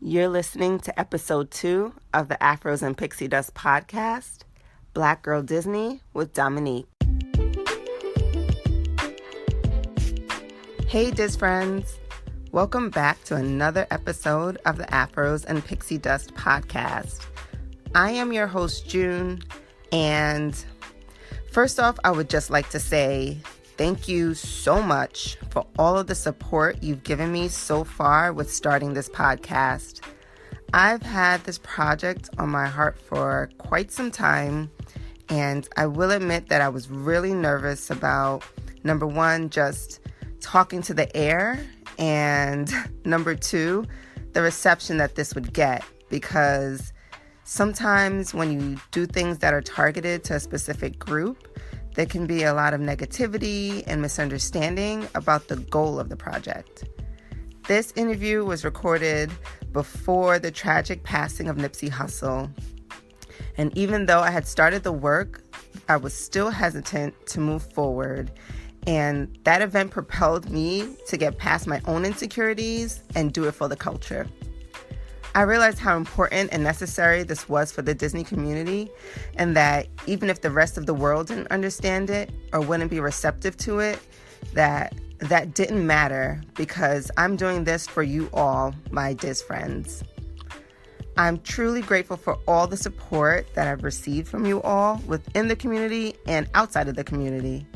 You're listening to episode 2 of the Afros and Pixie Dust podcast, Black Girl Disney with Dominique. Hey Diz friends, welcome back to another episode of the Afros and Pixie Dust podcast. I am your host June, and first off, I would just like to say thank you so much for all of the support you've given me so far with starting this podcast. I've had this project on my heart for quite some time, and I will admit that I was really nervous about, number one, just talking to the air, and number two, the reception that this would get, because sometimes when you do things that are targeted to a specific group, there can be a lot of negativity and misunderstanding about the goal of the project. This interview was recorded before the tragic passing of Nipsey Hussle. And even though I had started the work, I was still hesitant to move forward. And that event propelled me to get past my own insecurities and do it for the culture. I realized how important and necessary this was for the Disney community, and that even if the rest of the world didn't understand it or wouldn't be receptive to it, that didn't matter, because I'm doing this for you all, my Diz friends. I'm truly grateful for all the support that I've received from you all within the community and outside of the community.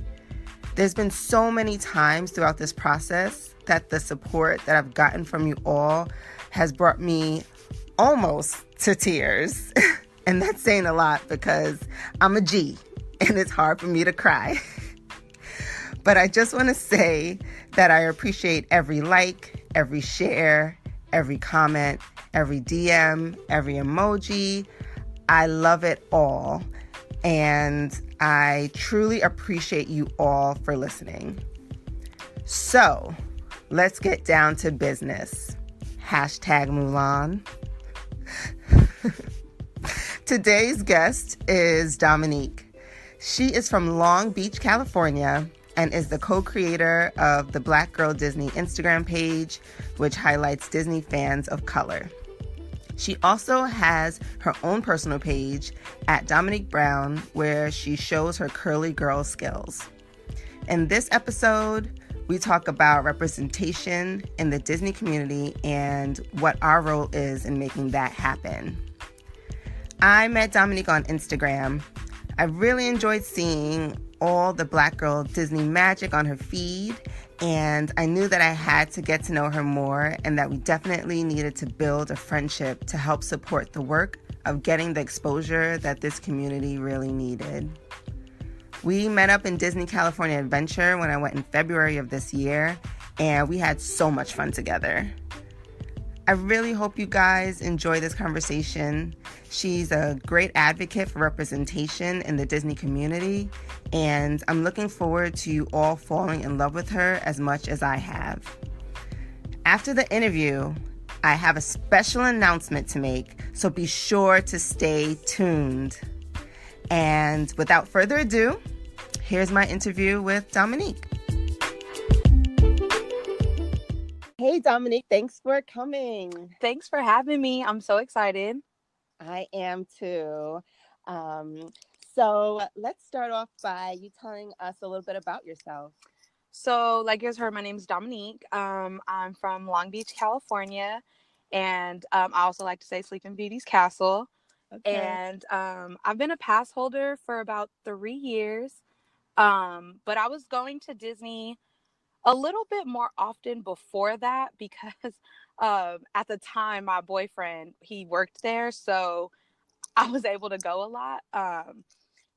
There's been so many times throughout this process that the support that I've gotten from you all has brought me almost to tears. And that's saying a lot because I'm a G and it's hard for me to cry. But I just want to say that I appreciate every like, every share, every comment, every DM, every emoji. I love it all. And I truly appreciate you all for listening. So let's get down to business. Hashtag Mulan. Today's guest is Dominique. She is from Long Beach, California, and is the co-creator of the Black Girl Disney Instagram page, which highlights Disney fans of color. She also has her own personal page at Dominique Brown, where she shows her curly girl skills. In this episode, we talk about representation in the Disney community and what our role is in making that happen. I met Dominique on Instagram. I really enjoyed seeing all the Black Girl Disney magic on her feed, and I knew that I had to get to know her more and that we definitely needed to build a friendship to help support the work of getting the exposure that this community really needed. We met up in Disney California Adventure when I went in February of this year, and we had so much fun together. I really hope you guys enjoy this conversation. She's a great advocate for representation in the Disney community, and I'm looking forward to you all falling in love with her as much as I have. After the interview, I have a special announcement to make, so be sure to stay tuned. And without further ado, here's my interview with Dominique. Hey, Dominique, thanks for coming. Thanks for having me. I'm so excited. I am too. So let's start off by you telling us a little bit about yourself. So, like you guys heard, my name is Dominique. I'm from Long Beach, California, and I also like to say Sleeping Beauty's Castle. Okay. And I've been a pass holder for about 3 years, but I was going to Disney a little bit more often before that because at the time my boyfriend, he worked there, so I was able to go a lot.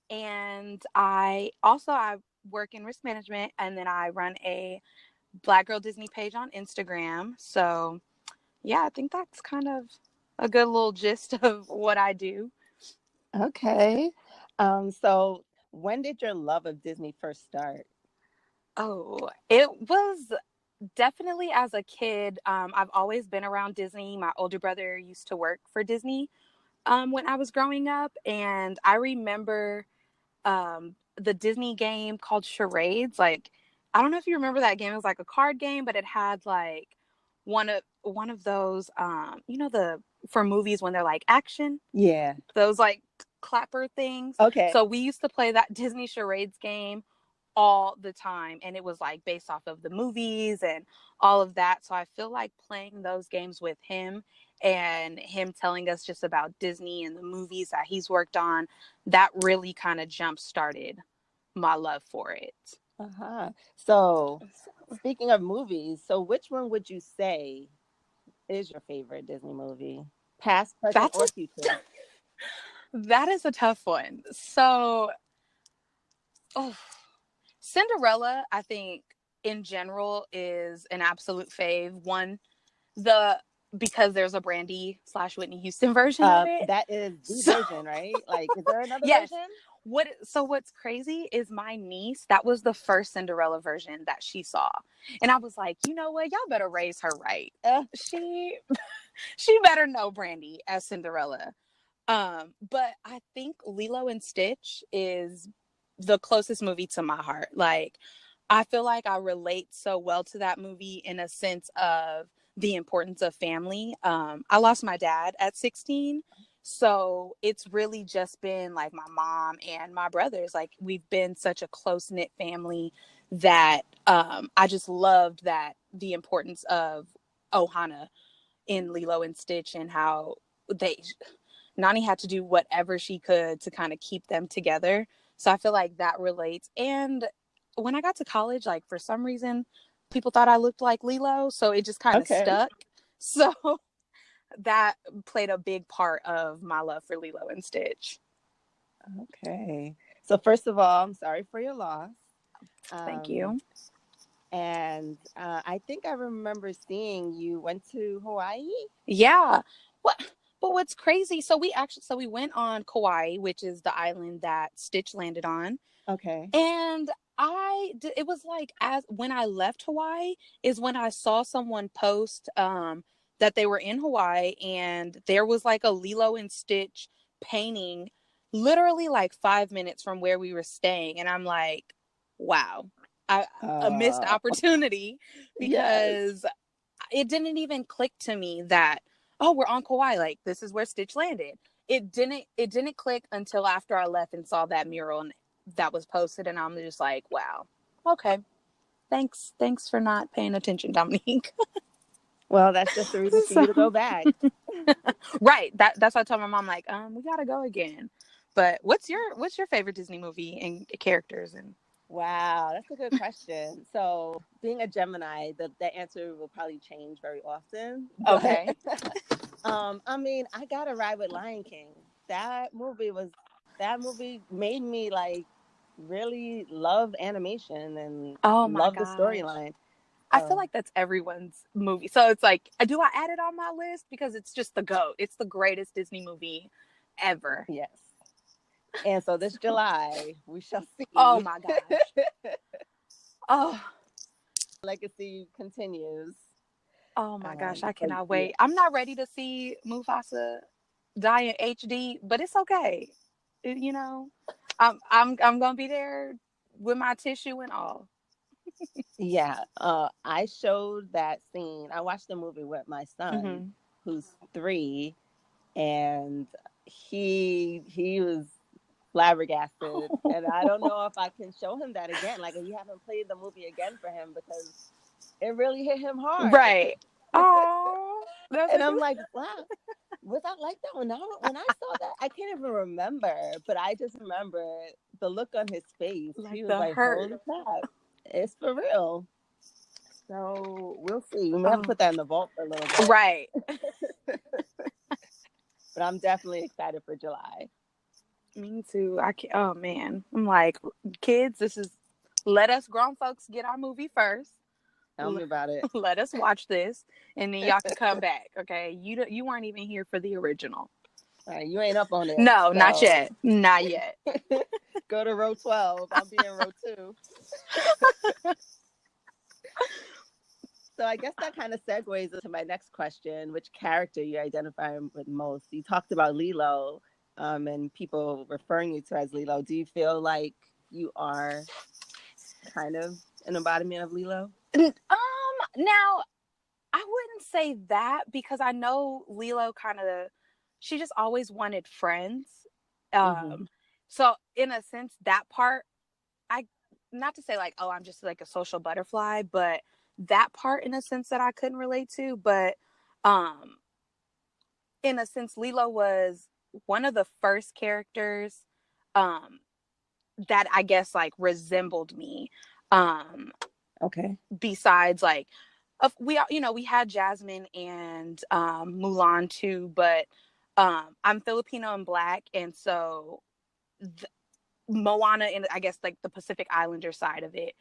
And I work in risk management, and then I run a Black Girl Disney page on Instagram. So yeah, I think that's kind of a good little gist of what I do. Okay. So when did your love of Disney first start? Oh, it was definitely as a kid. I've always been around Disney. My older brother used to work for Disney when I was growing up, and I remember the Disney game called Charades. Like, I don't know if you remember that game. It was like a card game, but it had like one of those for movies when they're like action, Yeah. those like clapper things. Okay. So we used to play that Disney charades game all the time, and it was like based off of the movies and all of that. So I feel like playing those games with him and him telling us just about Disney and the movies that he's worked on, that really kind of jump started my love for it. Uh-huh. So, speaking of movies, so which one would you say is your favorite Disney movie? Past, present, That's or future? that is a tough one. So, oh, Cinderella, I think in general is an absolute fave. One, the because there's a Brandy/Whitney Houston version of it. That is the So, version, right? Like, is there another yes. version? What's crazy is my niece, that was the first Cinderella version that she saw. And I was like, you know what? Y'all better raise her right. She she better know Brandy as Cinderella. But I think Lilo and Stitch is the closest movie to my heart. Like, I feel like I relate so well to that movie in a sense of the importance of family. I lost my dad at 16. So it's really just been like my mom and my brothers. Like, we've been such a close knit family that I just loved that the importance of Ohana in Lilo and Stitch, and how Nani had to do whatever she could to kind of keep them together. So I feel like that relates. And when I got to college, like for some reason, people thought I looked like Lilo, so it just kind of stuck. So that played a big part of my love for Lilo and Stitch. Okay. So first of all, I'm sorry for your loss. Thank you. And I think I remember seeing you went to Hawaii. Yeah. But what's crazy? So we went on Kauai, which is the island that Stitch landed on. Okay. And it was like, as when I left Hawaii is when I saw someone post that they were in Hawaii, and there was like a Lilo and Stitch painting literally like 5 minutes from where we were staying. And I'm like, wow, a missed opportunity, because yes. it didn't even click to me that, oh, we're on Kauai, like this is where Stitch landed. It didn't click until after I left and saw that mural and that was posted, and I'm just like, wow, okay, thanks for not paying attention, Dominique. Well, that's just the reason for you to go back. Right, that's why I told my mom, like, we gotta go again. But what's your favorite Disney movie and characters? And Wow, that's a good question. So, being a Gemini, the answer will probably change very often. Okay. I mean, I gotta ride with Lion King. That movie made me like really love animation and Oh my love the gosh, storyline. I feel like that's everyone's movie. So it's like, do I add it on my list because it's just the GOAT? It's the greatest Disney movie ever. Yes. And so this July, we shall see. Oh my gosh. Oh. Legacy continues. Oh my gosh, I But cannot yeah. wait. I'm not ready to see Mufasa die in HD, but it's okay. You know, I'm gonna be there with my tissue and all. Yeah. I showed that scene. I watched the movie with my son, who's 3, and he was flabbergasted. And I don't know if I can show him that again. Like, you haven't played the movie again for him, because it really hit him hard. Right. Oh, and I'm like, wow, was I like that when I saw that? I can't even remember, but I just remember the look on his face. like He was the like, hurt. holy crap, it's for real. So we'll see. We may have to put that in the vault for a little bit. Right. But I'm definitely excited for July. Me too. I can't, oh man. I'm like, kids, let us grown folks get our movie first. Tell me about it. Let us watch this, and then y'all can come back. Okay, you weren't even here for the original. All right, you ain't up on it. No, so. Not yet. Not yet. Go to row 12. I'll be in row 2. So I guess that kind of segues into my next question: which character you identify with most? You talked about Lilo, and people referring you to as Lilo. Do you feel like you are kind of an embodiment of Lilo? Now, I wouldn't say that, because I know Lilo she just always wanted friends. Mm-hmm. So in a sense, that part, I, not to say like, oh, I'm just like a social butterfly, but that part in a sense that I couldn't relate to. But um, in a sense, Lilo was one of the first characters um, that I guess like resembled me. Um, Okay. Besides like, we had Jasmine and Mulan too, but I'm Filipino and Black, and so th- Moana, and I guess like the Pacific Islander side of it,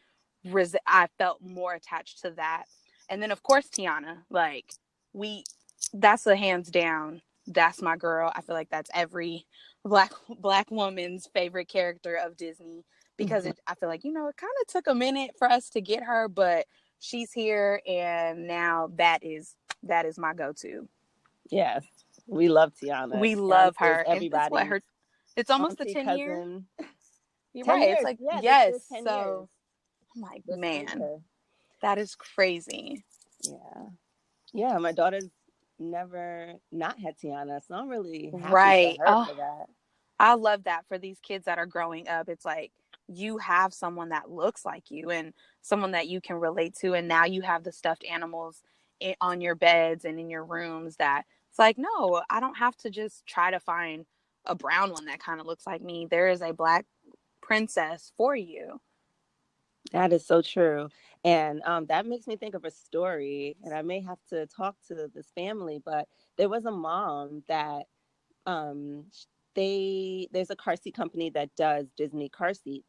I felt more attached to that. And then of course Tiana, like we, that's a hands down. That's my girl. I feel like that's every black woman's favorite character of Disney, because Mm-hmm. I feel like it kind of took a minute for us to get her, but she's here, and now that is my go-to. Yes, we love Tiana. We Tiana love is her, and it's what everybody's her. It's almost the auntie, 10 year. cousin. You're 10 right. It's years. like, Yeah, yes. this 10 years. So I'm like, This whole man, year. that is crazy. Yeah. Yeah, my daughter's never not had Tiana, so I'm really happy for Right. her Oh, for that. I love that for these kids that are growing up. It's like you have someone that looks like you and someone that you can relate to. And now you have the stuffed animals on your beds and in your rooms, that it's like, no, I don't have to just try to find a brown one that kind of looks like me. There is a Black princess for you. That is so true. And that makes me think of a story, and I may have to talk to this family, but there was a mom that um, there's a car seat company that does Disney car seats,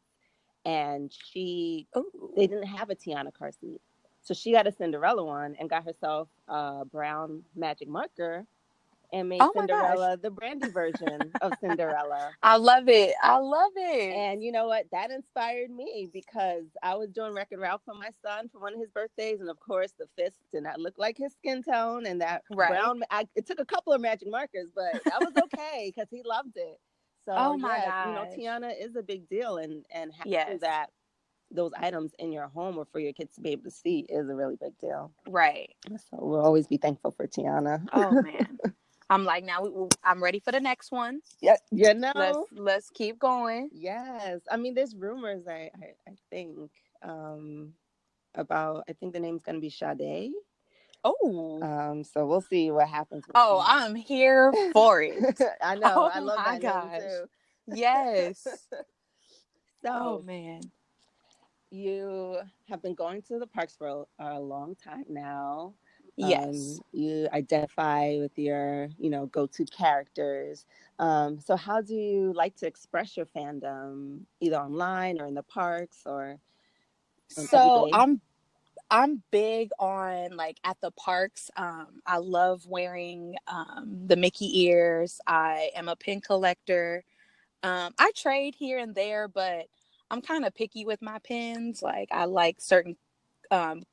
and they Ooh. didn't have a Tiana car seat. So she got a Cinderella one and got herself a brown magic marker and made Oh my gosh. Cinderella the brandy version of Cinderella. I love it. I love it. And you know what? That inspired me because I was doing Wreck-It Ralph for my son for one of his birthdays. And of course, the fist did not look like his skin tone. And that Right. it took a couple of magic markers, but that was okay because he loved it. So, Oh my yeah, gosh. Tiana is a big deal. And having Yes. those items in your home or for your kids to be able to see is a really big deal. Right. So we'll always be thankful for Tiana. Oh man. I'm like, now I'm ready for the next one. Yeah, Let's keep going. yes. I mean, there's rumors. I think about. I think the name's gonna be Sade. Oh. So we'll see what happens with Oh, I'm here for it. that. I know. I Oh love my that name gosh. too. Yes. Oh So man. you have been going to the parks for a long time now. Yes. You identify with your, go-to characters. So how do you like to express your fandom, either online or in the parks or on every So day? I'm big on like at the parks. I love wearing the Mickey ears. I am a pin collector. I trade here and there, but I'm kind of picky with my pins. Like I like certain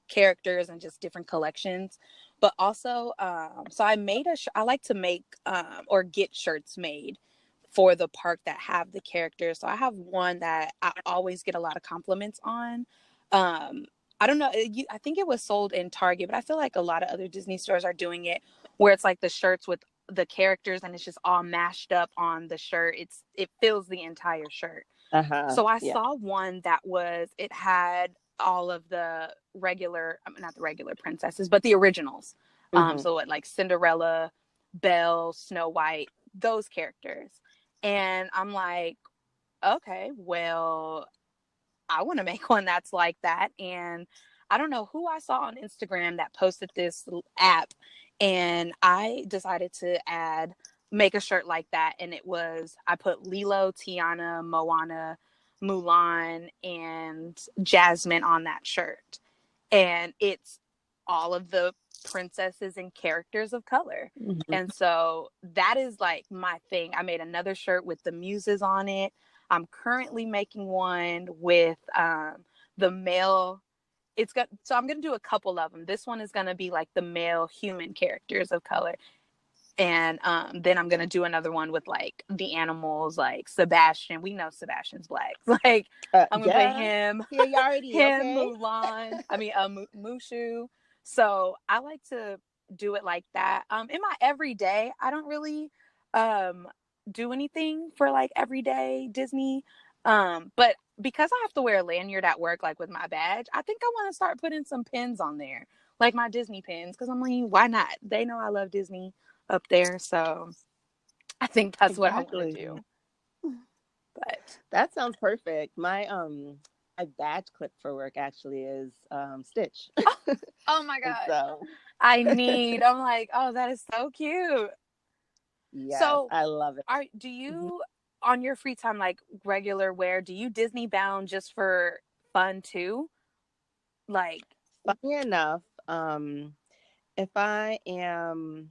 characters and just different collections. But also, so I like to make or get shirts made for the park that have the characters. So I have one that I always get a lot of compliments on. Um, I don't know. I think it was sold in Target, but I feel like a lot of other Disney stores are doing it, where it's like the shirts with the characters and it's just all mashed up on the shirt. It fills the entire shirt. So I Yeah. saw one that it had all of the regular, not the regular princesses, but the originals. Hmm. So like Cinderella, Belle, Snow White, those characters. And I'm like, okay, well, I want to make one that's like that. And I don't know who I saw on Instagram that posted this app, and I decided to make a shirt like that. And I put Lilo, Tiana, Moana, Mulan, and Jasmine on that shirt. And it's all of the princesses and characters of color. Hmm. And so that is like my thing. I made another shirt with the muses on it. I'm currently making one with the male. So I'm gonna do a couple of them. This one is gonna be like the male human characters of color, and then I'm gonna do another one with like the animals, like Sebastian. We know Sebastian's black. Like I'm gonna put Yeah. him, Here you already, okay? Mulan. I mean, Mushu. So I like to do it like that. In my everyday, I don't really do anything for like everyday Disney. But because I have to wear a lanyard at work, like with my badge, I think I want to start putting some pins on there, like my Disney pins, because I'm like, why not? They know I love Disney up there, so I think that's what I want to Exactly. do. But That sounds perfect. My badge clip for work actually is Stitch. oh my And gosh, so I'm like, oh, that is so cute. yes, So I love it. do Mhm. you on your free time, like regular wear, do you Disney bound just for fun too? Like, Funny enough, if I am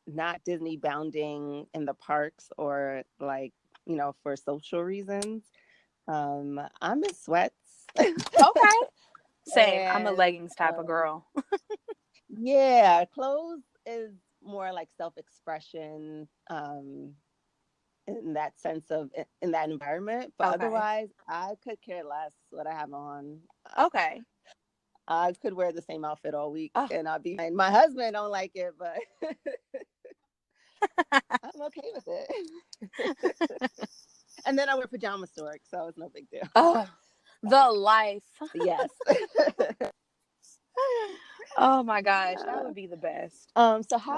not Disney bounding in the parks or like, for social reasons, I'm in sweats. okay, same. I'm a And leggings type of girl. yeah, clothes is more like self-expression, in that sense of in that environment. But Okay. otherwise, I could care less what I have on. Okay. I could wear the same outfit all week Oh. and I'll be fine. My husband don't like it, but I'm okay with it. And then I wear pajamas to work, so it's no big deal. Oh, the life. Yes. Oh my gosh, that Yeah. would be the best.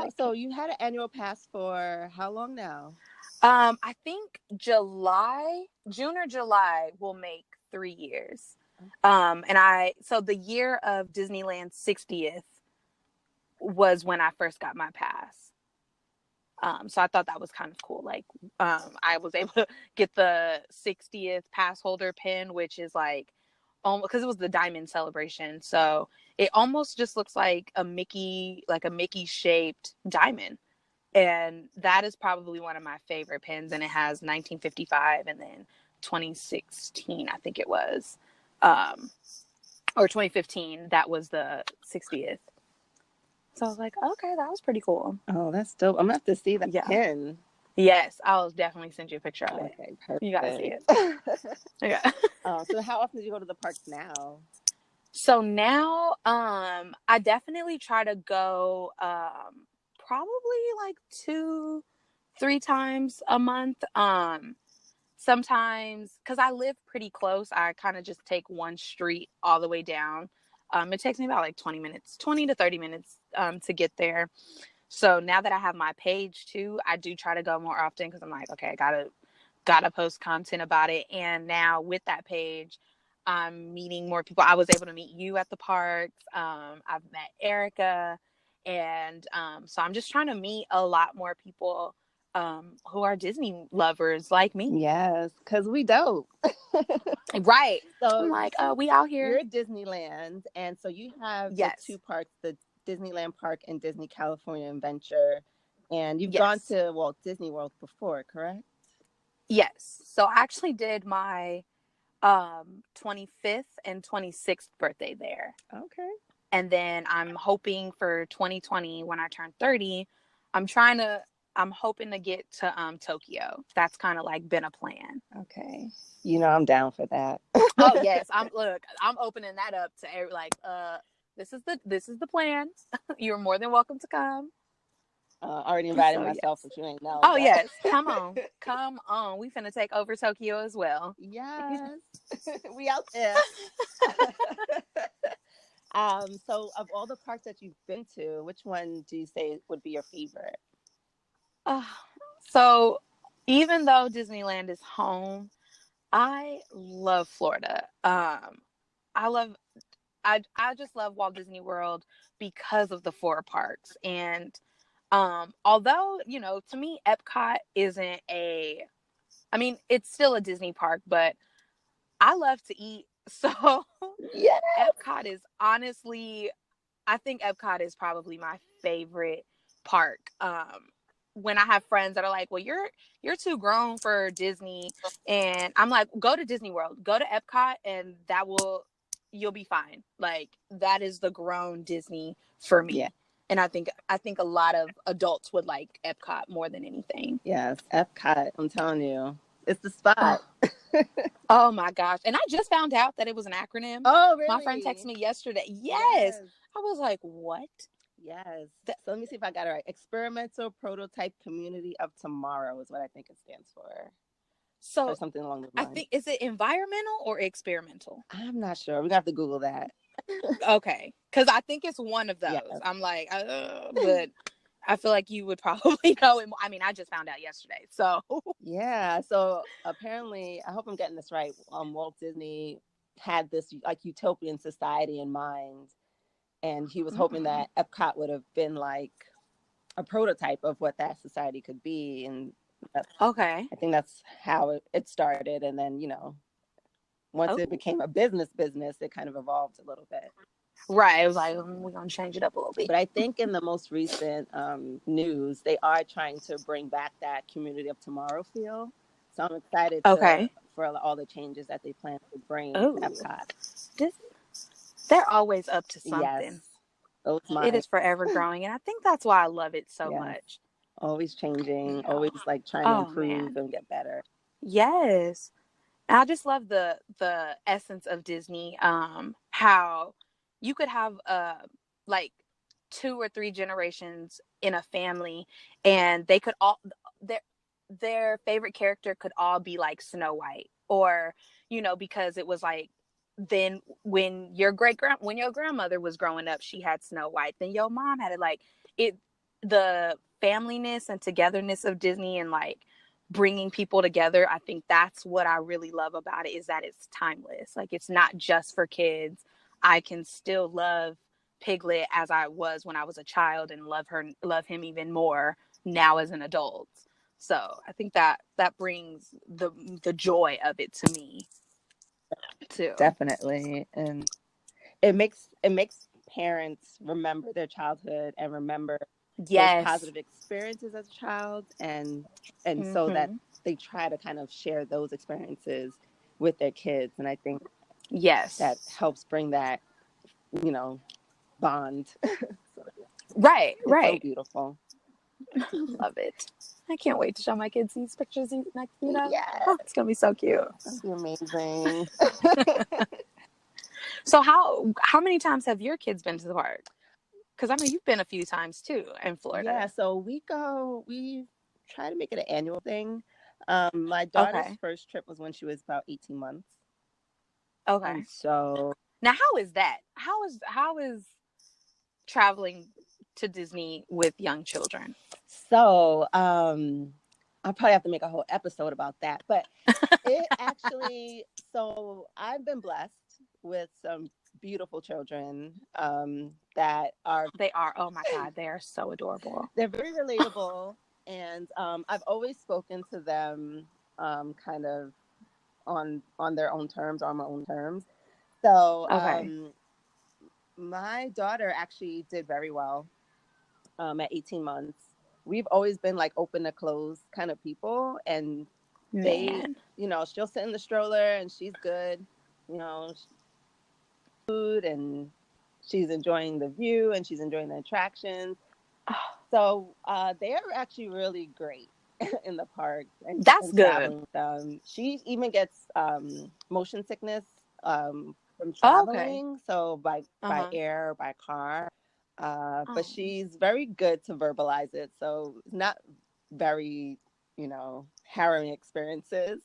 Like, So you had an annual pass for how long now? I think June or July will make 3 years. So the year of Disneyland's 60th was when I first got my pass. So I thought that was kind of cool. Like, I was able to get the 60th pass holder pin, which is like, almost because it was the diamond celebration. So it almost just looks like like a Mickey shaped diamond. And that is probably one of my favorite pins. And it has 1955 and then 2016, I think it was, or 2015. That was the 60th. So I was like, okay, that was pretty cool. Oh, that's dope. I'm gonna have to see that Yeah. pin. Yes, I'll definitely send you a picture of it. Okay, You gotta see perfect. it. Yeah. So how often do you go to the parks now? So now, I definitely try to go, probably like 2, 3 times a month. Sometimes, because I live pretty close, I kind of just take one street all the way down. It takes me about like 20 minutes, 20 to 30 minutes, to get there. So now that I have my page too, I do try to go more often because I'm like, okay, I gotta post content about it. And now with that page, I'm meeting more people. I was able to meet you at the parks. I've met Erica, and so I'm just trying to meet a lot more people who are Disney lovers like me. Yes, because we don't. Right. I'm So like, we out you're here. at Disneyland, and so you have the two Yes. parks, the Disneyland Park and Disney California Adventure, and you've gone Yes. to Walt Disney World before, correct? Yes. So I actually did my 25th and 26th birthday there. Okay. And then I'm hoping for 2020 when I turn 30, I'm hoping to get to Tokyo. That's kind of like been a plan. Okay. I'm down for that. Oh yes, I'm opening that up to this is the plan. You're more than welcome to come. Already invited So myself, yes. but you ain't know, Oh but yes, come on. Come on. We finna take over Tokyo as well. yes, we out there. So of all the parks that you've been to, which one do you say would be your favorite? Uh, so even though Disneyland is home, I love Florida. I love I just love Walt Disney World because of the four parks. And although, to me Epcot isn't it's still a Disney park, but I love to eat. So Yeah. Epcot is honestly, I think Epcot is probably my favorite park. When I have friends that are like, "Well, you're too grown for Disney," and I'm like, "Go to Disney World, go to Epcot, and you'll be fine." Like that is the grown Disney for Yeah. me, and I think a lot of adults would like Epcot more than anything. Yes, Epcot. I'm telling you, it's the spot. Oh, oh my gosh! And I just found out that it was an acronym. Oh, My friend texted really? me yesterday. Yes, Yes. I was like, what? Yes. So let me see if I got it right. Experimental Prototype Community of Tomorrow is what I think it stands for. So or something along those I lines. think, is it environmental or experimental? I'm not sure. We're gonna have to Google that. Okay, because I think it's one of those. Yeah. I'm like, but I feel like you would probably know it. I mean, I just found out yesterday, so Yeah. So apparently, I hope I'm getting this right. Walt Disney had this like utopian society in mind, and he was hoping that Epcot would have been like a prototype of what that society could be, and okay. I think that's how it started. And then once it became a business, it kind of evolved a little bit. Right. It was like, we're going to change it up a little bit. But I think in the most recent news, they are trying to bring back that community of tomorrow feel. So I'm excited for all the changes that they plan to bring to Epcot. They're always up to something. Yes. It is forever growing. And I think that's why I love it so much. Always changing, always like trying to improve and get better. Yes. And I just love the essence of Disney, how you could have like 2 or 3 generations in a family, and they could all their favorite character could all be like Snow White, or because it was like, then when your grandmother was growing up, she had Snow White, then your mom had it. Like, it, the familyness and togetherness of Disney, and like bringing people together, I think that's what I really love about it, is that it's timeless. Like, it's not just for kids. I can still love Piglet as I was when I was a child, and love him even more now as an adult. So I think that brings the joy of it to me too. Definitely. And it makes parents remember their childhood and remember those positive experiences as a child, and so that they try to kind of share those experiences with their kids. And I think that helps bring that bond. Right. So beautiful. Love it. I can't wait to show my kids these pictures next week. Oh, it's gonna be so cute. That'd be amazing. So how many times have your kids been to the park? Because I know you've been a few times too in Florida. Yeah, so we try to make it an annual thing. My daughter's first trip was when she was about 18 months. Okay. And so now, how is that? How is traveling to Disney with young children? So I'll probably have to make a whole episode about that. But it actually, so I've been blessed with some beautiful children that are. They are. Oh my God, they are so adorable. They're very relatable. And I've always spoken to them kind of on their own terms, on my own terms. So my daughter actually did very well at 18 months. We've always been like open to close kind of people, and they, she'll sit in the stroller and she's good, food, and she's enjoying the view and she's enjoying the attractions. So they are actually really great in the park. And that's good. She even gets motion sickness from traveling, so by air or by car. But she's very good to verbalize it, so not very, harrowing experiences.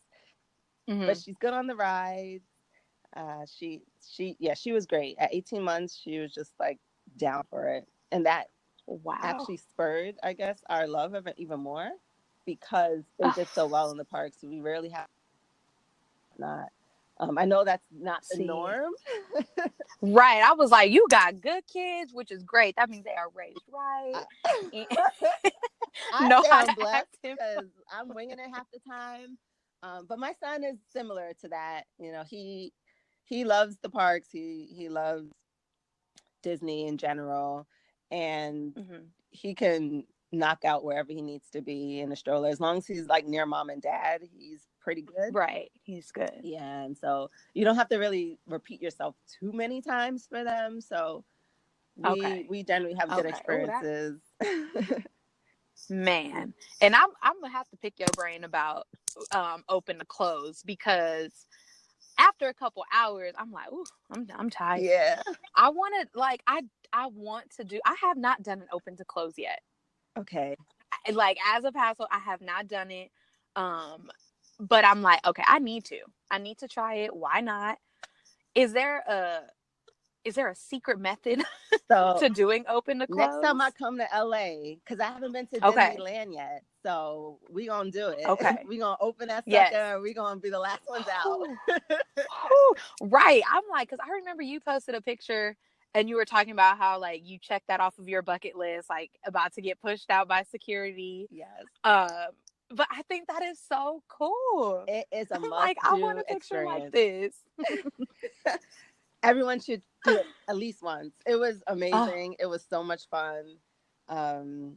But she's good on the rides. She was great. At 18 months, she was just like down for it, and that actually spurred, I guess, our love of it even more, because they did so well in the park. So we rarely have not. I know that's not the norm. Right. I was like, you got good kids, which is great. That means they are raised right. I say I'm blessed because I'm winging it half the time. But my son is similar to that. He loves the parks. He loves Disney in general, and he can knock out wherever he needs to be in a stroller, as long as he's like near mom and dad. He's pretty good. Right. He's good. Yeah. And so you don't have to really repeat yourself too many times for them. So we generally have good experiences. Man. And I'm gonna have to pick your brain about open to close, because after a couple hours, I'm like, ooh, I'm tired. Yeah. I wanted like I want to do. I have not done an open to close yet. Okay. Like as a pastel, I have not done it. But I'm like, okay, I need to. I need to try it. Why not? Is there a secret method So to doing open to next time I close? come to LA, because I haven't been to Okay. Disneyland yet, so we gonna do it. Okay. We gonna open that sucker. Yes. And we gonna be the last ones out. Right. I'm like, because I remember you posted a picture and you were talking about how like you checked that off of your bucket list, like about to get pushed out by security. Yes. But I think that is so cool. It is a I'm must like, I do want a picture experience. like this. Everyone should do it at least once. It was amazing. It was so much fun. And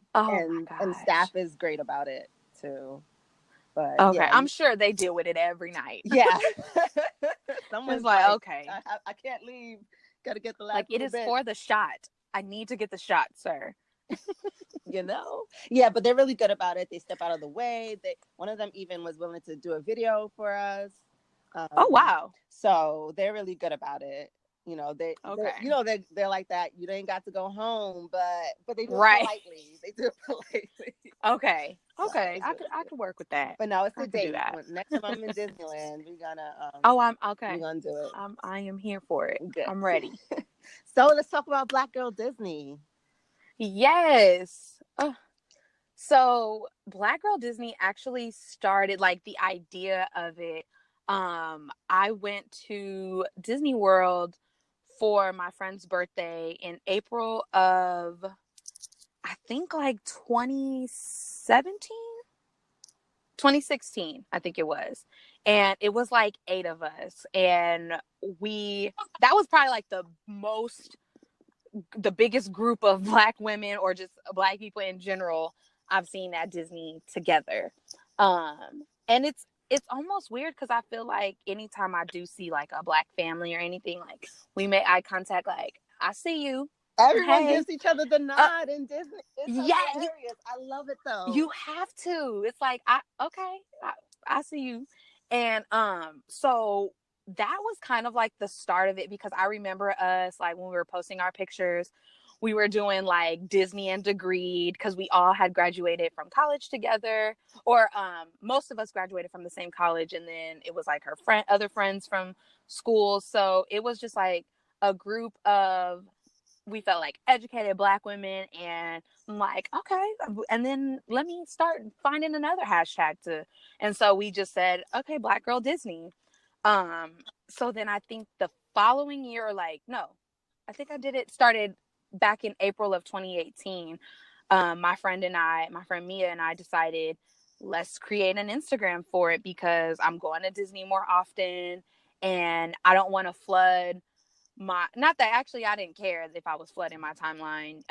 staff is great about it too. But okay, yeah, I'm sure they deal with it every night. Yeah. Someone's like, okay, I can't leave. Got to get the last. Like it is bit. for the shot. I need to get the shot, sir. Yeah, but they're really good about it. They step out of the way. One of them even was willing to do a video for us. Oh wow! So they're really good about it. They're like that. You ain't got to go home, but they do it politely. They do it politely. Okay. I could work with that. But no, it's a date. Next time I'm in Disneyland, we're gonna. I'm okay. We're gonna do it. I am here for it. Good. I'm ready. So let's talk about Black Girl Disney. Yes. So Black Girl Disney actually started, like, the idea of it. I went to Disney World for my friend's birthday in April of, I think, like 2016, I think it was. And it was like 8 of us. And that was probably like the biggest group of Black women or just Black people in general I've seen at Disney together. And it's almost weird because I feel like anytime I do see like a Black family or anything, like we make eye contact, like, I see you. Everyone gives each other the nod in Disney. It's hilarious. I love it though. You have to. It's like, I see you. And so that was kind of like the start of it, because I remember us, like, when we were posting our pictures, we were doing like Disney and Degreed, because we all had graduated from college together, or most of us graduated from the same college, and then it was like her other friends from school. So it was just like a group of, we felt like educated Black women, and I'm like, okay, and then let me start finding another hashtag and so we just said, okay, Black Girl Disney. So then I think the following year, or like, no, I think started back in April of 2018. My friend Mia and I decided, let's create an Instagram for it, because I'm going to Disney more often, and I don't want to flood not that actually I didn't care if I was flooding my timeline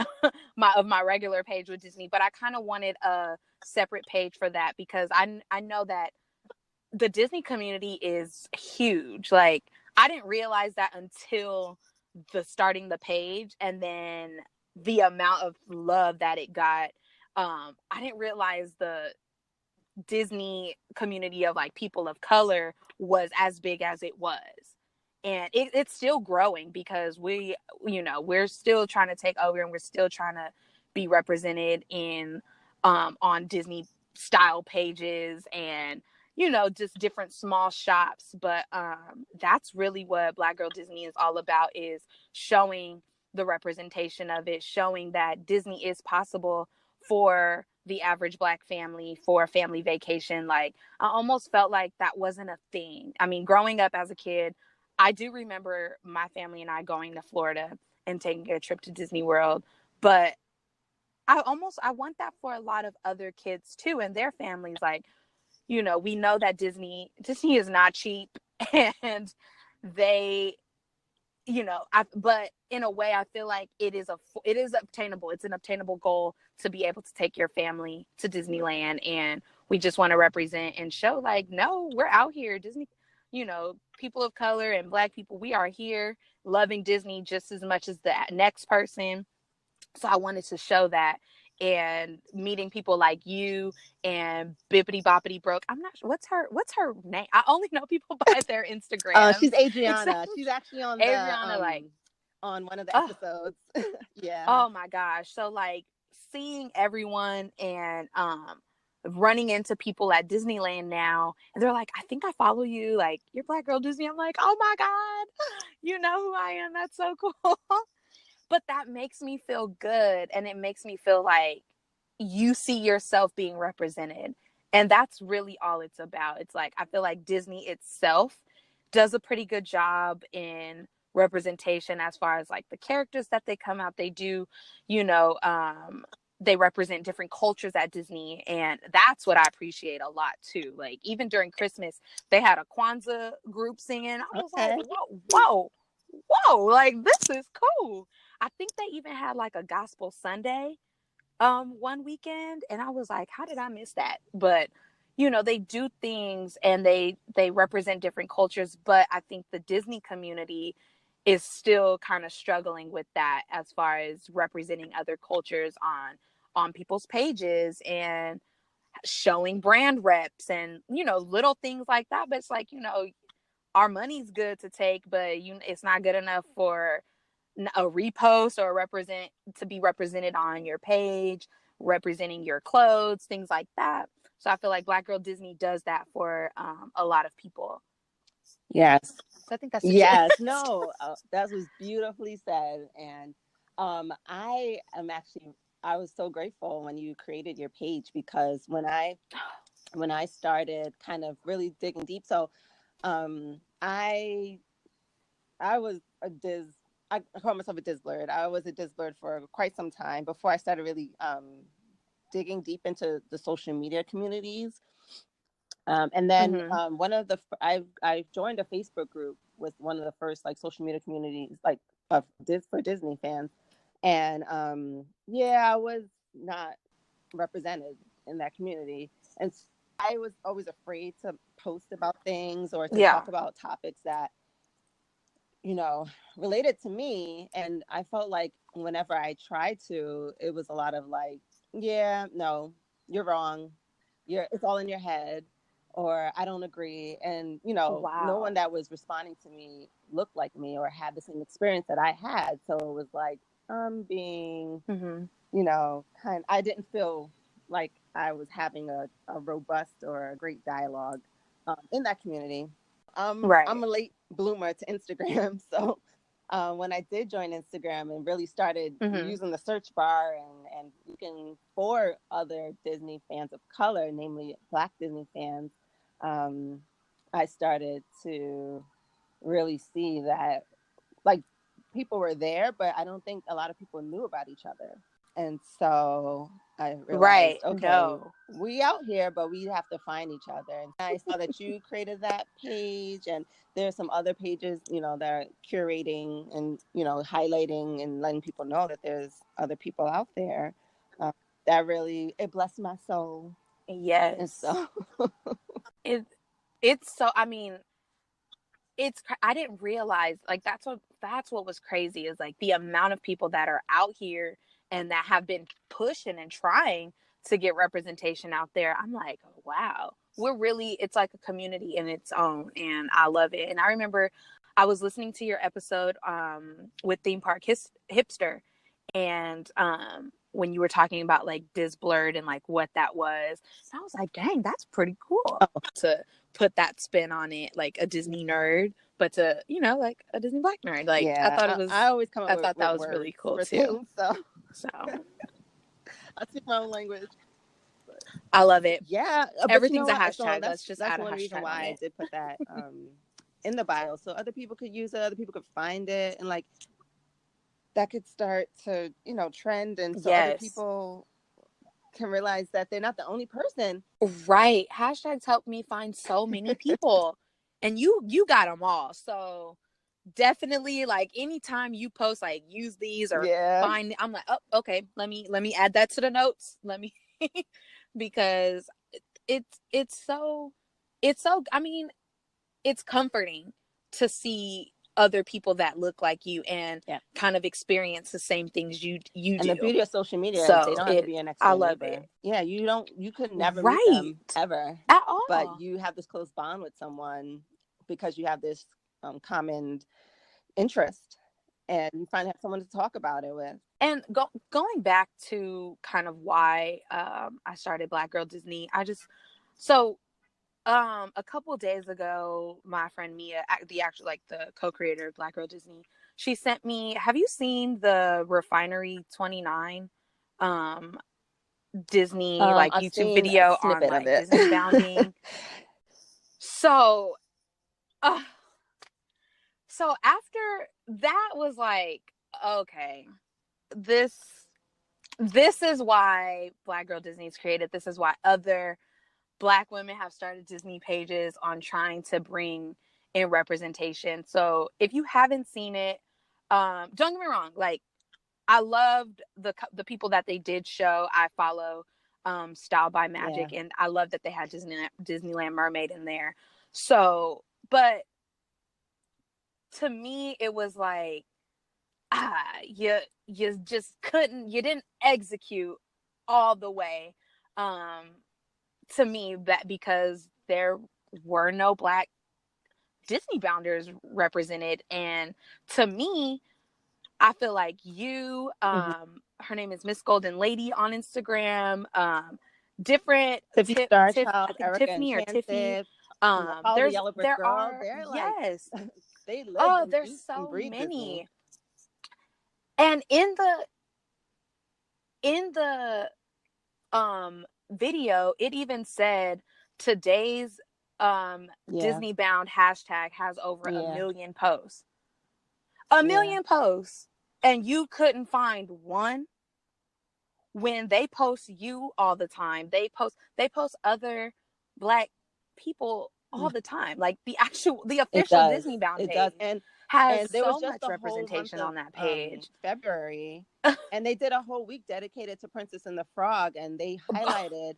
of my regular page with Disney, but I kind of wanted a separate page for that, because I know that the Disney community is huge. Like, I didn't realize that until starting the page, and then the amount of love that it got. I didn't realize the Disney community of like people of color was as big as it was. And it's still growing, because we're still trying to take over, and we're still trying to be represented in on Disney style pages, and just different small shops. But that's really what Black Girl Disney is all about, is showing the representation of it, showing that Disney is possible for the average Black family, for a family vacation. Like, I almost felt like that wasn't a thing. I mean, growing up as a kid, I do remember my family and I going to Florida and taking a trip to Disney World, but I want that for a lot of other kids too, and their families. Like, we know that Disney is not cheap, and they, but in a way I feel like it is obtainable. It's an obtainable goal to be able to take your family to Disneyland, and we just want to represent and show, like, no, we're out here. Disney, people of color and Black people, we are here loving Disney just as much as the next person. So I wanted to show that and meeting people like you and Bippity Boppity Broke. I'm not sure what's her name. I only know people by their She's Instagrams. Adriana. She's actually on the Adriana, like, on one of the oh, episodes. Yeah. oh my gosh. So like seeing everyone and running into people at Disneyland now, and they're like, I think I follow you, like, you're Black Girl Disney. I'm like, oh my God, you know who I am. That's so cool. But that makes me feel good, and it makes me feel like you see yourself being represented. And that's really all it's about. It's like I feel like Disney itself does a pretty good job in representation as far as like the characters that they come out. They do, you know, they represent different cultures at Disney, and that's what I appreciate a lot too. Like even during Christmas, they had a Kwanzaa group singing. I was like, whoa, like this is cool. I think they even had like a gospel Sunday one weekend, and I was like, how did I miss that? But you know, they do things and they represent different cultures, but I think the Disney community is still kind of struggling with that as far as representing other cultures on people's pages and showing brand reps and you know little things like that. But it's like, you know, our money's good to take, but it's not good enough for a repost or represent to be represented on your page, representing your clothes, things like that. So I feel like Black Girl Disney does that for a lot of people. Yes. So I think that's yes. No, that was beautifully said. And I was so grateful when you created your page, because when I started kind of really digging deep, so I was I call myself a Diz blurred. I was a Diz blurred for quite some time before I started really digging deep into the social media communities. And then one of the I joined a Facebook group with one of the first like social media communities like for Disney fans, and I was not represented in that community, and I was always afraid to post about things or to talk about topics that related to me. And I felt like whenever I tried to, it was a lot of like, yeah, no, you're wrong, it's all in your head, or I don't agree. And no one that was responding to me looked like me or had the same experience that I had. So it was like being I didn't feel like I was having a robust or a great dialogue in that community. I'm a late bloomer to Instagram. So when I did join Instagram and really started using the search bar and looking for other Disney fans of color, namely Black Disney fans, I started to really see that like people were there, but I don't think a lot of people knew about each other. And so I realized, we out here, but we have to find each other. And I saw that you created that page, and there's some other pages, that are curating and, highlighting and letting people know that there's other people out there. That really, it blessed my soul. Yes. And so it's so, I mean, I didn't realize, like, that's what was crazy, is like the amount of people that are out here and that have been pushing and trying to get representation out there. I'm like, wow, it's like a community in its own, and I love it. And I remember I was listening to your episode with Theme Park Hipster, and when you were talking about like Diz Blurred and like what that was, and I was like, dang, that's pretty cool to put that spin on it, like a Disney nerd, but to like a Disney Black nerd. Like, yeah, I thought it was. I always come up. I with, thought with that was really cool too. So I speak my own language. I love it. Yeah, Everything's a hashtag. So Let's just add a hashtag. That's one reason why I did put that in the bio, so other people could use it, other people could find it, and like that could start to trend, and so other people can realize that they're not the only person. Right. Hashtags help me find so many people, and you got them all. So definitely, like, anytime you post like use these or find, I'm like, oh, okay, let me add that to the notes. Let me because it's so I mean, it's comforting to see other people that look like you and Yeah. kind of experience the same things you And do. the beauty of social media is they So don't have to be an next I door love neighbor. it. Yeah, you could never meet Right. them ever At but all. you have this close bond with someone because you have this common interest, and you finally have someone to talk about it with. And going back to kind of why I started Black Girl Disney, a couple of days ago, my friend Mia, the co-creator of Black Girl Disney, she sent me. Have you seen the Refinery 29 Disney like I've YouTube seen a video on snippet of like it. Disney bounding? So, uh, so after that was like, okay, this this is why Black Girl Disney is created. This is why other Black women have started Disney pages on trying to bring in representation. So if you haven't seen it, don't get me wrong, like I loved the people that they did show. I follow Style by Magic, and I love that they had Disneyland Mermaid in there. So, but to me, it was like, you just you didn't execute all the way. To me, that because there were no Black Disney bounders represented, and to me, I feel like you, her name is Miss Golden Lady on Instagram, different Tiffy Star Tiff, I Child, think Erica Tiffany or Enchanted, Tiffy. Follow the Yellow Brick There Girl. are, They're like, yes. they live Oh, and there's eat so and breathe many. Disney. And in the video, it even said today's Disney Bound hashtag has over 1 million posts. 1 million posts. And you couldn't find one. When they post you all the time, they post other Black people all the time. Like the official Disney Bound page has there was so just much the whole month representation of on that page. February, and they did a whole week dedicated to Princess and the Frog, and they highlighted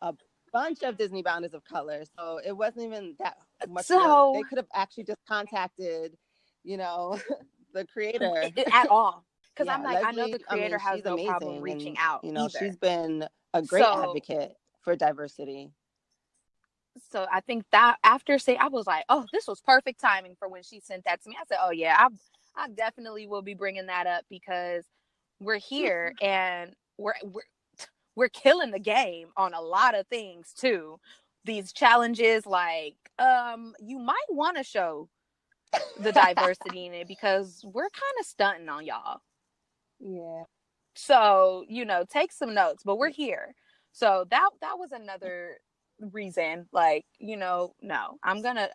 a bunch of Disney Bounders of color. So it wasn't even that much work. They could have actually just contacted, the creator at all. Because Yeah, I'm like, Leslie, I know the creator has she's no amazing, problem reaching and out either. she's been a great advocate for diversity. So I think that after I was like, oh, this was perfect timing for when she sent that to me. I said, oh yeah, I definitely will be bringing that up because we're here and we're killing the game on a lot of things too. These challenges, like, you might want to show the diversity in it because we're kind of stunting on y'all. Yeah. So, take some notes, but we're here. So that was another reason, like, no, I'm gonna,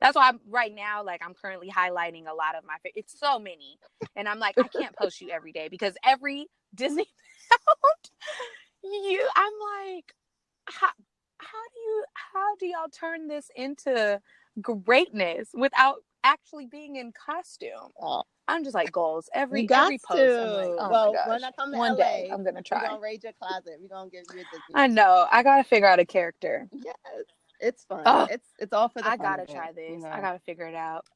that's why right now, like, I'm currently highlighting a lot of it's so many. And I'm like, I can't post you every day because every Disney I'm like, how do y'all turn this into greatness without actually being in costume? Oh. I'm just like, goals every post. I'm like, oh my gosh. When I come to One LA, day I'm gonna try. We're gonna raid your closet. We're gonna give you a Disney. I know. I gotta figure out a character. Yes, it's fun. Oh, it's all for the I fun gotta of try it, this. I gotta figure it out.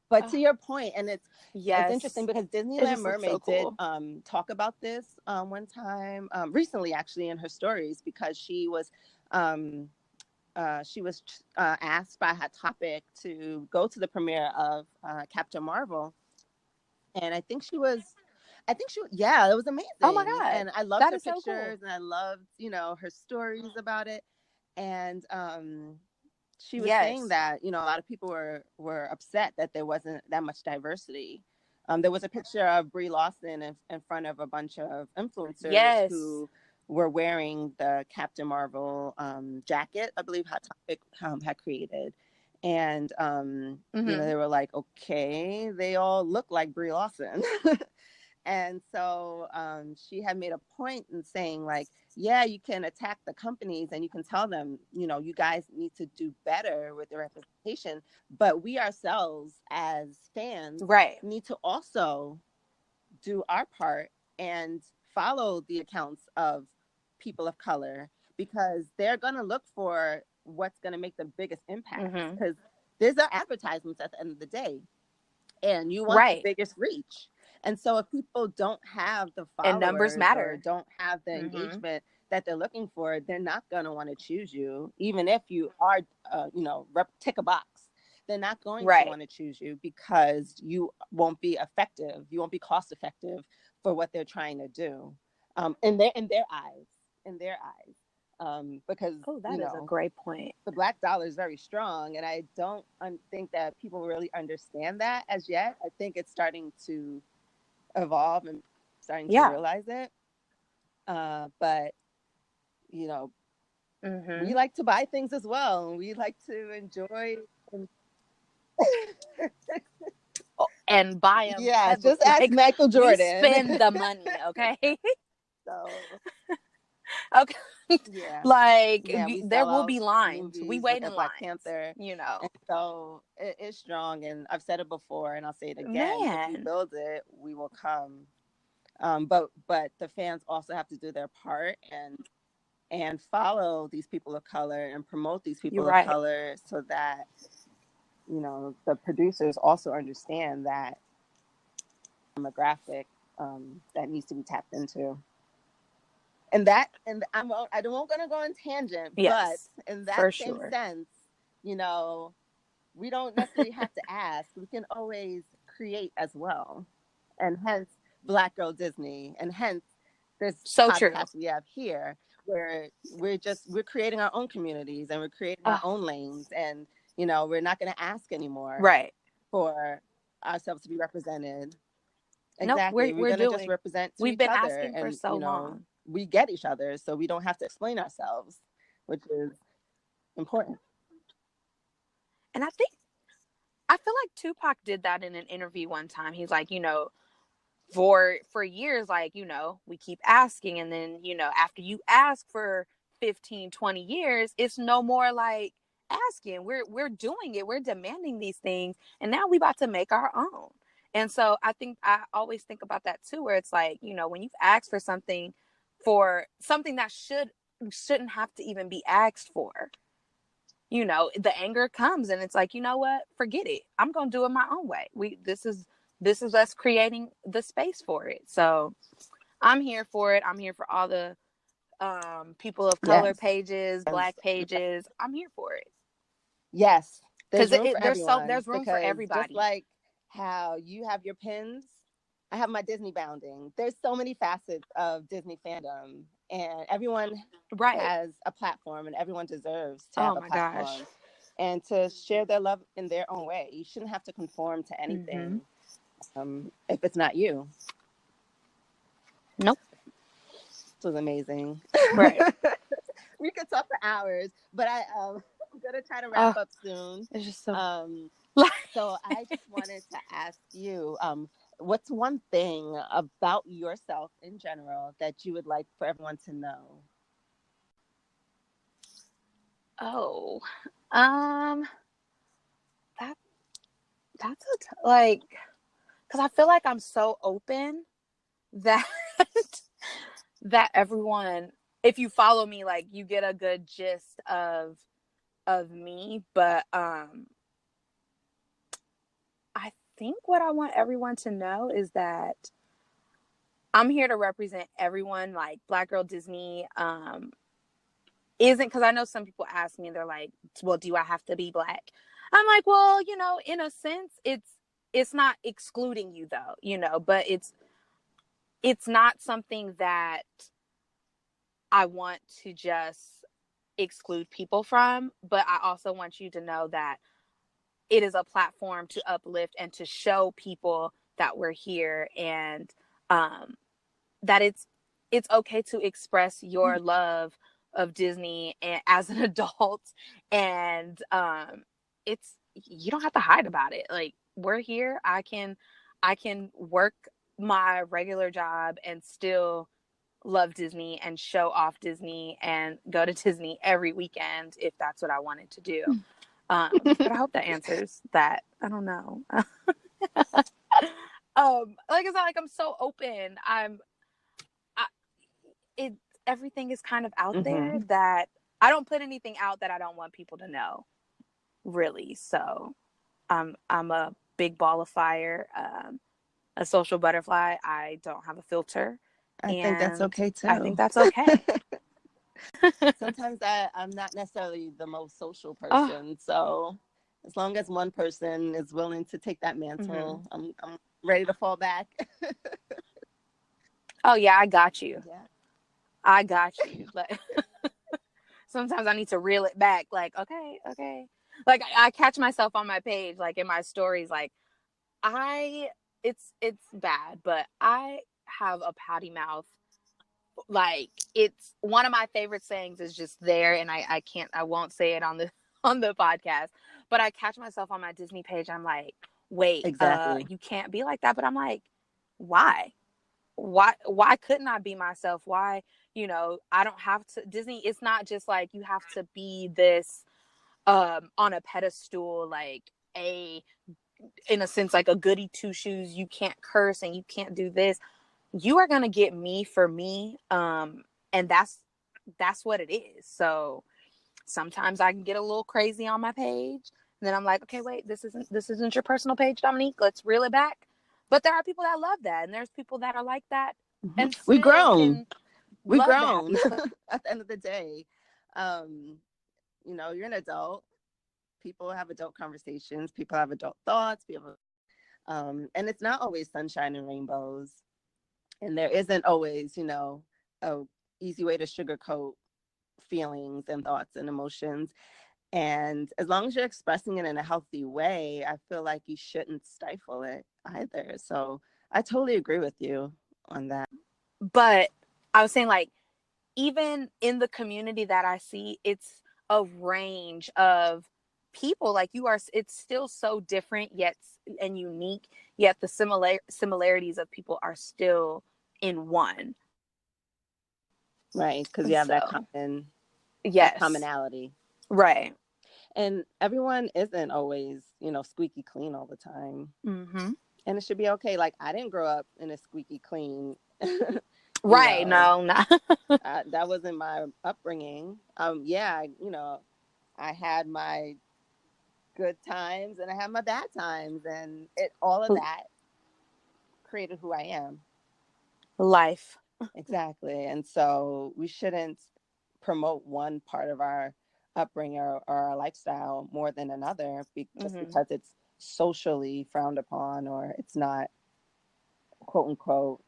But to your point, and it's interesting because it Disneyland Mermaid so cool. did talk about this one time recently, actually, in her stories, because she was asked by Hot Topic to go to the premiere of Captain Marvel, and I think she was, it was amazing. Oh my God. And I loved her pictures, so cool. and I loved, her stories about it. And she was saying that, a lot of people were upset that there wasn't that much diversity. There was a picture of Brie Larson in front of a bunch of influencers who were wearing the Captain Marvel jacket, I believe Hot Topic had created. And, they were like, okay, they all look like Brie Larson. And so she had made a point in saying, like, yeah, you can attack the companies and you can tell them, you guys need to do better with the representation. But we ourselves as fans need to also do our part and follow the accounts of people of color, because they're going to look for what's going to make the biggest impact, because there's advertisements at the end of the day. and you want the Right. biggest reach. And so if people don't have the And numbers followers or matter. don't have the Mm-hmm. engagement that they're looking for, they're not going to want to choose you, even if you are, tick a box. They're not going to want to choose you because you won't be effective. You won't be cost effective for what they're trying to do, in their eyes. Because that is a great point. the Black dollar is very strong, and I don't think that people really understand that as yet. I think it's starting to evolve and starting to realize it. But Mm-hmm. we like to buy things as well, and we like to enjoy. And buy them. Yeah, just ask Michael Jordan. We spend the money, okay? So okay. Yeah. There will be lines. We wait in Black lines. Panther. And so it's strong, and I've said it before, and I'll say it again. Man. If we build it, we will come. But the fans also have to do their part and follow these people of color and promote these people of color, so that the producers also understand that demographic that needs to be tapped into. And I won't gonna go on tangent, but in that same sense, we don't necessarily have to ask. We can always create as well, and hence Black Girl Disney, and hence this podcast we have here, where we're creating our own communities, and we're creating our own lanes, and we're not going to ask anymore for ourselves to be represented. Exactly. Nope, we're going to just represent to each other. We've been asking for so long. We get each other, so we don't have to explain ourselves, which is important. And I feel like Tupac did that in an interview one time. He's like, for years, like, we keep asking, and then, after you ask for 15, 20 years, it's no more like asking. We're doing it. We're demanding these things, and now we about to make our own. And so I always think about that too, where it's like, when you've asked for something that shouldn't have to even be asked for, the anger comes, and it's like, you know what, forget it. I'm going to do it my own way. This is us creating the space for it. So I'm here for it. I'm here for all the people of color pages, Black pages. I'm here for it. Yes. There's room for everyone. There's room for everybody. Just like how you have your pins, I have my Disney bounding. There's so many facets of Disney fandom, and everyone has a platform, and everyone deserves to have a platform and to share their love in their own way. You shouldn't have to conform to anything if it's not you. Nope. This was amazing. Right. We could talk for hours, but I'm gonna try to wrap up soon. It's just so so I just wanted to ask you, what's one thing about yourself in general that you would like for everyone to know? That's because I feel like I'm so open that that everyone, if you follow me, like, you get a good gist of me. But I think what I want everyone to know is that I'm here to represent everyone. Like, Black Girl Disney isn't, because I know some people ask me and they're like, well, do I have to be Black? I'm like, well, in a sense, it's not excluding you though, but it's not something that I want to just exclude people from. But I also want you to know that it is a platform to uplift and to show people that we're here, and that it's okay to express your love of Disney and as an adult, and you don't have to hide about it. Like, we're here. I can work my regular job and still love Disney and show off Disney and go to Disney every weekend if that's what I wanted to do. But I hope that answers that. I don't know. Like I said, like, I'm so open. Everything is kind of out there that I don't put anything out that I don't want people to know, really. So I'm a big ball of fire, a social butterfly. I don't have a filter. I think that's And okay too. I think that's okay. Sometimes I'm not necessarily the most social Oh, person, so as long as one person is willing to take that mantle, I'm ready to fall back. oh yeah, I got you. Yeah. I got you. But sometimes I need to reel it back. Like, okay. Like I catch myself on my page, like in my stories, like it's bad, but I have a potty mouth. Like it's one of my favorite sayings is just there, and I won't say it on the on the podcast, but I catch myself on my Disney page. I'm like, wait, Exactly. you can't be like that. But I'm like, why? Why couldn't I be myself? Why, I don't have to. Disney, it's not just like you have to be this on a pedestal, like a in a sense like a goody two shoes. You can't curse and you can't do this. You are gonna get me for me, and that's what it is. So sometimes I can get a little crazy on my page, and then I'm like, okay, wait, this isn't your personal page, Dominique. Let's reel it back. But there are people that love that, and there's people that are like that, and We still grown. can We love that. grown. At the end of the day, you're an adult. People have adult conversations. People have adult thoughts. And it's not always sunshine and rainbows. And there isn't always, a easy way to sugarcoat feelings and thoughts and emotions. And as long as you're expressing it in a healthy way, I feel like you shouldn't stifle it either. So I totally agree with you on that. But I was saying, like, even in the community that I see, it's a range of people. Like it's still so different yet and unique, yet the similarities of people are still in one. Right, because you have that yes, commonality. Right. And everyone isn't always, squeaky clean all the time. And it should be okay. Like, I didn't grow up in a squeaky clean. Right. No, not. That wasn't my upbringing. I had my good times and I had my bad times, and all of that created who I am. Life. Exactly. And so we shouldn't promote one part of our upbringing or our lifestyle more than another just because it's socially frowned upon or it's not quote unquote,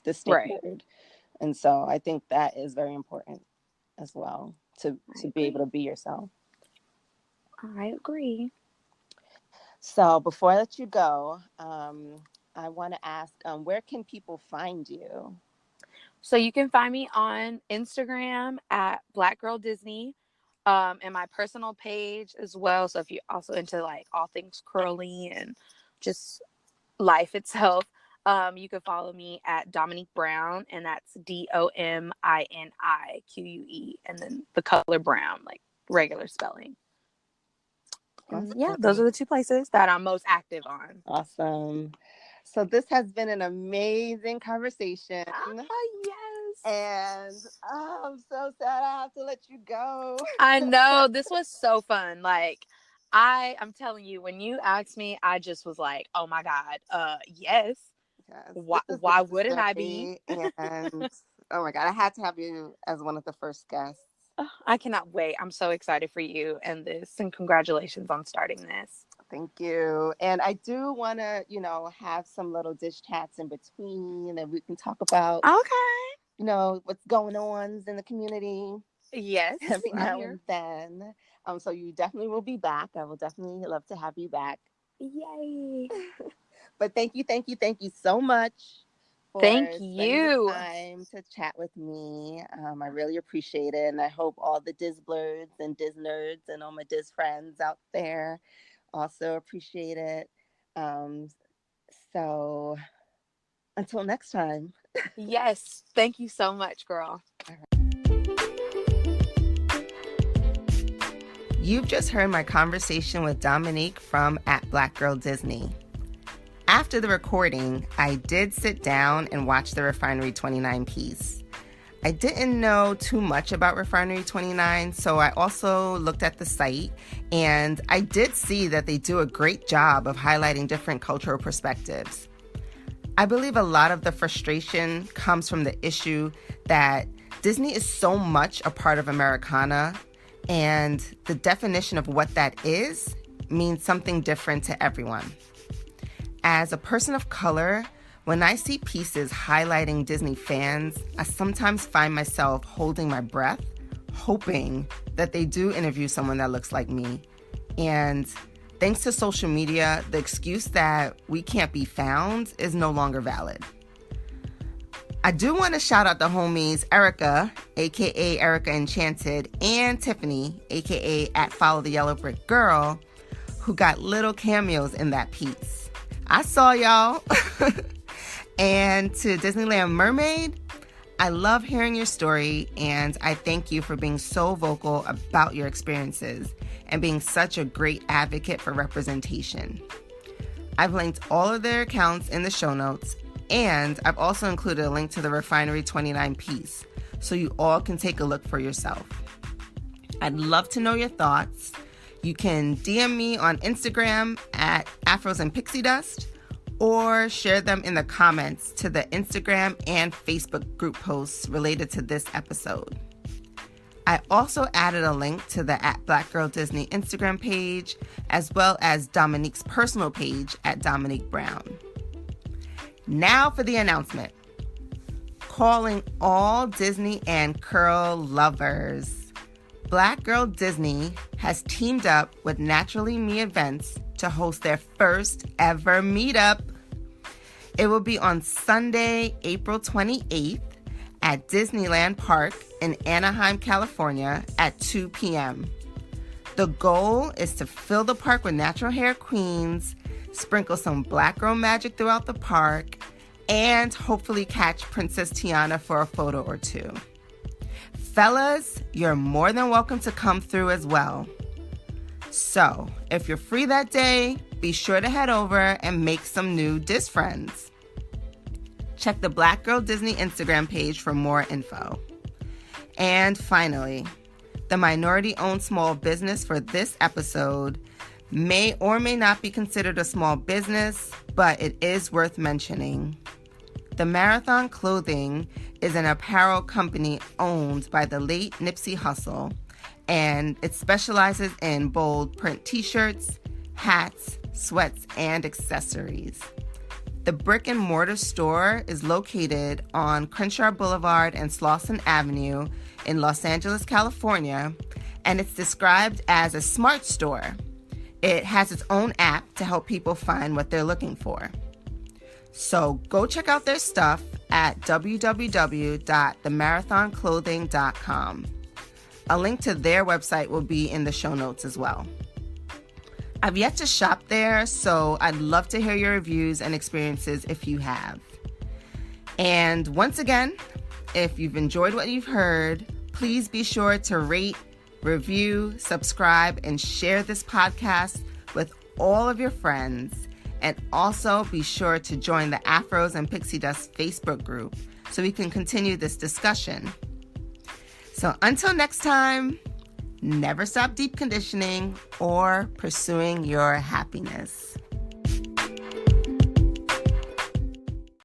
the standard. Right. And so I think that is very important as well to be able to be yourself. I agree. So before I let you go, I want to ask, where can people find you? So you can find me on Instagram at Black Girl Disney, and my personal page as well. So if you're also into like all things curly and just life itself, you can follow me at Dominique Brown, and that's DOMINIQUE, and then the color brown, like regular spelling. Awesome. Yeah, those are the two places that I'm most active on. Awesome. So this has been an amazing conversation. Yes. And I'm so sad I have to let you go. I know. This was so fun. Like, I'm telling you, when you asked me, I just was like, oh my God, yes. Why wouldn't I be? And oh my God, I had to have you as one of the first guests. I cannot wait. I'm so excited for you and this, and congratulations on starting this. Thank you. And I do want to, have some little dish chats in between that we can talk about. Okay. What's going on in the community. Yes. Every now and then. So you definitely will be back. I will definitely love to have you back. Yay. But thank you so much for spending the time to chat with me. I really appreciate it. And I hope all the Disblurds and Disnerds and all my Dis friends out there also appreciate it. So until next time. Yes. Thank you so much, girl. All right. You've just heard my conversation with Dominique from @BlackGirlDisney. After the recording, I did sit down and watch the Refinery 29 piece. I didn't know too much about Refinery 29, so I also looked at the site, and I did see that they do a great job of highlighting different cultural perspectives. I believe a lot of the frustration comes from the issue that Disney is so much a part of Americana, and the definition of what that is means something different to everyone. As a person of color, when I see pieces highlighting Disney fans, I sometimes find myself holding my breath, hoping that they do interview someone that looks like me. And thanks to social media, the excuse that we can't be found is no longer valid. I do want to shout out the homies Erica, aka Erica Enchanted, and Tiffany, aka at Follow the Yellow Brick Girl, who got little cameos in that piece. I saw y'all. And to Disneyland Mermaid, I love hearing your story, and I thank you for being so vocal about your experiences and being such a great advocate for representation. I've linked all of their accounts in the show notes, and I've also included a link to the Refinery 29 piece, so you all can take a look for yourself. I'd love to know your thoughts. You can DM me on Instagram at Afros and Pixie Dust, or share them in the comments to the Instagram and Facebook group posts related to this episode. I also added a link to the @BlackGirlDisney Instagram page, as well as Dominique's personal page at Dominique Brown. Now for the announcement. Calling all Disney and curl lovers. Black Girl Disney has teamed up with Naturally Me Events to host their first ever meetup. It will be on Sunday, April 28th at Disneyland Park in Anaheim, California at 2 p.m. The goal is to fill the park with natural hair queens, sprinkle some Black Girl magic throughout the park, and hopefully catch Princess Tiana for a photo or two. Fellas, you're more than welcome to come through as well. So, if you're free that day, be sure to head over and make some new Dis friends. Check the Black Girl Disney Instagram page for more info. And finally, the minority-owned small business for this episode may or may not be considered a small business, but it is worth mentioning. The Marathon Clothing is an apparel company owned by the late Nipsey Hussle, and it specializes in bold print t-shirts, hats, sweats, and accessories. The brick and mortar store is located on Crenshaw Boulevard and Slauson Avenue in Los Angeles, California, and it's described as a smart store. It has its own app to help people find what they're looking for. So go check out their stuff at www.themarathonclothing.com. A link to their website will be in the show notes as well. I've yet to shop there, so I'd love to hear your reviews and experiences if you have. And once again, if you've enjoyed what you've heard, please be sure to rate, review, subscribe, and share this podcast with all of your friends. And also be sure to join the Afros and Pixie Dust Facebook group so we can continue this discussion. So until next time, never stop deep conditioning or pursuing your happiness.